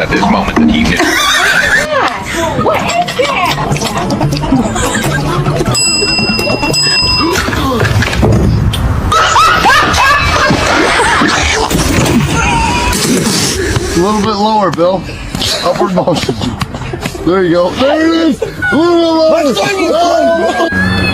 at this moment that he knew. What is that? A little bit lower, Bill. Upward motion. There you go. There it is. A little bit lower.